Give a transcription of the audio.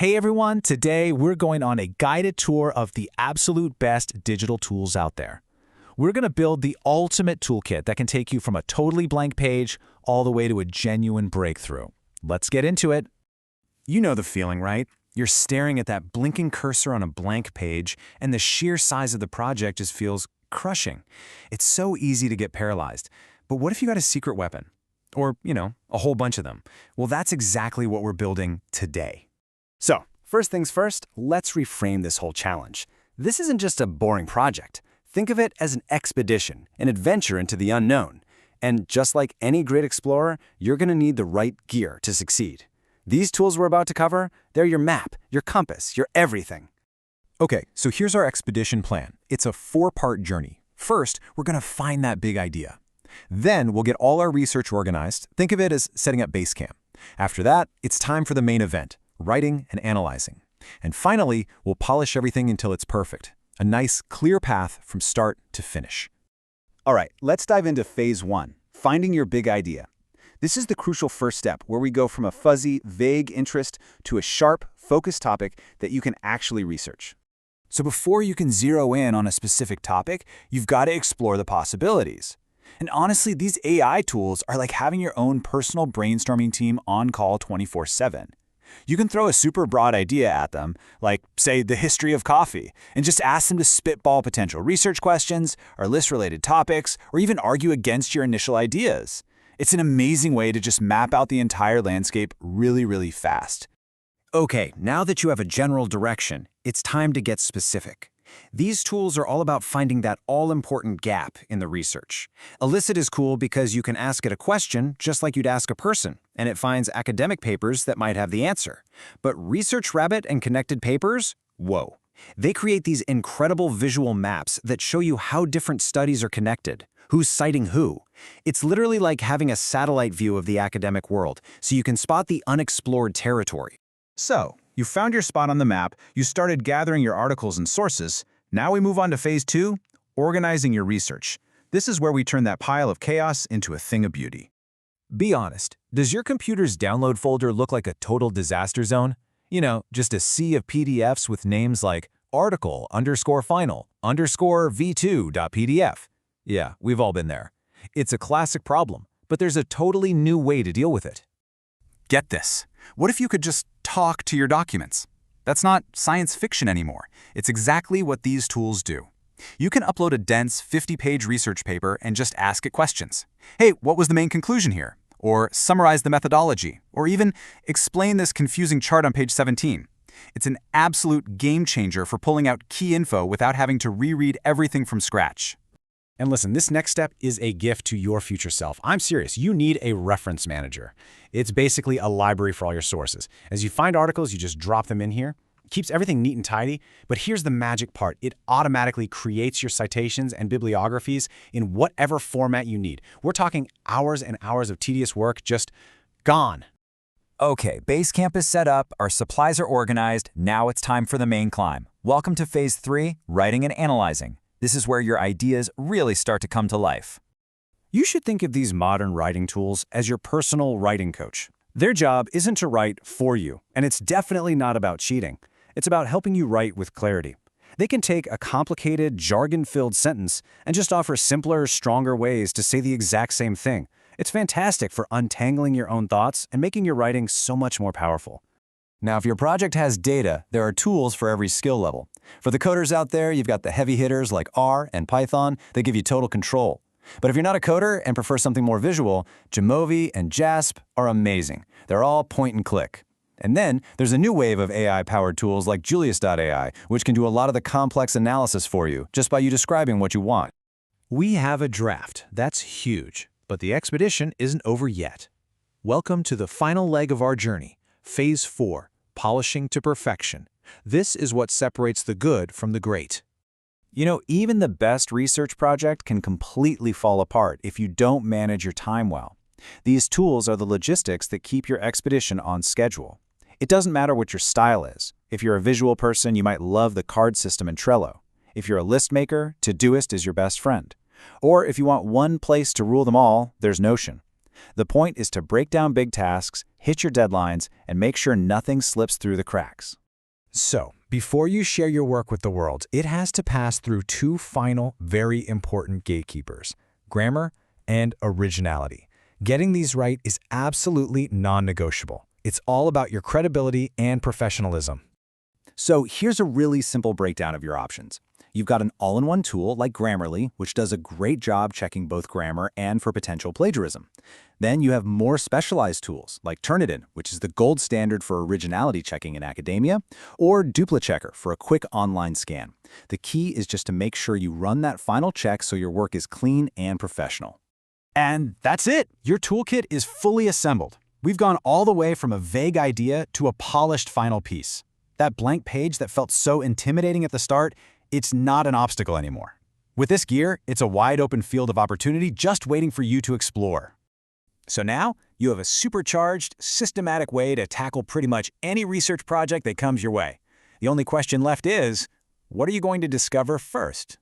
Hey everyone, today we're going on a guided tour of the absolute best digital tools out there. We're going to build the ultimate toolkit that can take you from a totally blank page all the way to a genuine breakthrough. Let's get into it. You know the feeling, right? You're staring at that blinking cursor on a blank page, and the sheer size of the project just feels crushing. It's so easy to get paralyzed. But what if you got a secret weapon? Or, a whole bunch of them. Well, that's exactly what we're building today. So, first things first, let's reframe this whole challenge. This isn't just a boring project. Think of it as an expedition, an adventure into the unknown. And just like any great explorer, you're going to need the right gear to succeed. These tools we're about to cover, they're your map, your compass, your everything. Okay, so here's our expedition plan. It's a 4-part journey. First, we're going to find that big idea. Then we'll get all our research organized. Think of it as setting up base camp. After that, it's time for the main event, writing and analyzing. And finally, we'll polish everything until it's perfect. A nice, clear path from start to finish. All right, let's dive into phase 1, finding your big idea. This is the crucial first step where we go from a fuzzy, vague interest to a sharp, focused topic that you can actually research. So before you can zero in on a specific topic, you've got to explore the possibilities. And honestly, these AI tools are like having your own personal brainstorming team on call 24/7. You can throw a super broad idea at them, like, say, the history of coffee, and just ask them to spitball potential research questions, or list related topics, or even argue against your initial ideas. It's an amazing way to just map out the entire landscape really fast. Okay, now that you have a general direction, it's time to get specific. These tools are all about finding that all-important gap in the research. Elicit is cool because you can ask it a question just like you'd ask a person, and it finds academic papers that might have the answer. But Research Rabbit and Connected Papers? Whoa. They create these incredible visual maps that show you how different studies are connected, who's citing who. It's literally like having a satellite view of the academic world, so you can spot the unexplored territory. So, you found your spot on the map, you started gathering your articles and sources. Now we move on to phase 2, organizing your research. This is where we turn that pile of chaos into a thing of beauty. Be honest, does your computer's download folder look like a total disaster zone? Just a sea of PDFs with names like article_final_v2.pdf. Yeah, we've all been there. It's a classic problem, but there's a totally new way to deal with it. Get this. What if you could just talk to your documents? That's not science fiction anymore. It's exactly what these tools do. You can upload a dense 50-page research paper and just ask it questions. Hey, what was the main conclusion here? Or summarize the methodology, or even explain this confusing chart on page 17. It's an absolute game changer for pulling out key info without having to reread everything from scratch. And listen, this next step is a gift to your future self. I'm serious, you need a reference manager. It's basically a library for all your sources. As you find articles, you just drop them in here. It keeps everything neat and tidy, but here's the magic part. It automatically creates your citations and bibliographies in whatever format you need. We're talking hours and hours of tedious work just gone. Okay, base camp is set up, our supplies are organized, now it's time for the main climb. Welcome to phase 3, writing and analyzing. This is where your ideas really start to come to life. You should think of these modern writing tools as your personal writing coach. Their job isn't to write for you, and it's definitely not about cheating. It's about helping you write with clarity. They can take a complicated, jargon-filled sentence and just offer simpler, stronger ways to say the exact same thing. It's fantastic for untangling your own thoughts and making your writing so much more powerful. Now, if your project has data, there are tools for every skill level. For the coders out there, you've got the heavy hitters like R and Python that give you total control. But if you're not a coder and prefer something more visual, Jamovi and Jasp are amazing. They're all point and click. And then there's a new wave of AI-powered tools like Julius.ai, which can do a lot of the complex analysis for you just by you describing what you want. We have a draft. That's huge. But the expedition isn't over yet. Welcome to the final leg of our journey, phase 4, polishing to perfection. This is what separates the good from the great. Even the best research project can completely fall apart if you don't manage your time well. These tools are the logistics that keep your expedition on schedule. It doesn't matter what your style is. If you're a visual person, you might love the card system in Trello. If you're a list maker, Todoist is your best friend. Or if you want one place to rule them all, there's Notion. The point is to break down big tasks, hit your deadlines, and make sure nothing slips through the cracks. So, before you share your work with the world, it has to pass through two final, very important gatekeepers: grammar and originality. Getting these right is absolutely non-negotiable. It's all about your credibility and professionalism. So here's a really simple breakdown of your options. You've got an all-in-one tool like Grammarly, which does a great job checking both grammar and for potential plagiarism. Then you have more specialized tools like Turnitin, which is the gold standard for originality checking in academia, or DupliChecker for a quick online scan. The key is just to make sure you run that final check so your work is clean and professional. And that's it! Your toolkit is fully assembled. We've gone all the way from a vague idea to a polished final piece. That blank page that felt so intimidating at the start, it's not an obstacle anymore. With this gear, it's a wide-open field of opportunity just waiting for you to explore. So now, you have a supercharged, systematic way to tackle pretty much any research project that comes your way. The only question left is, what are you going to discover first?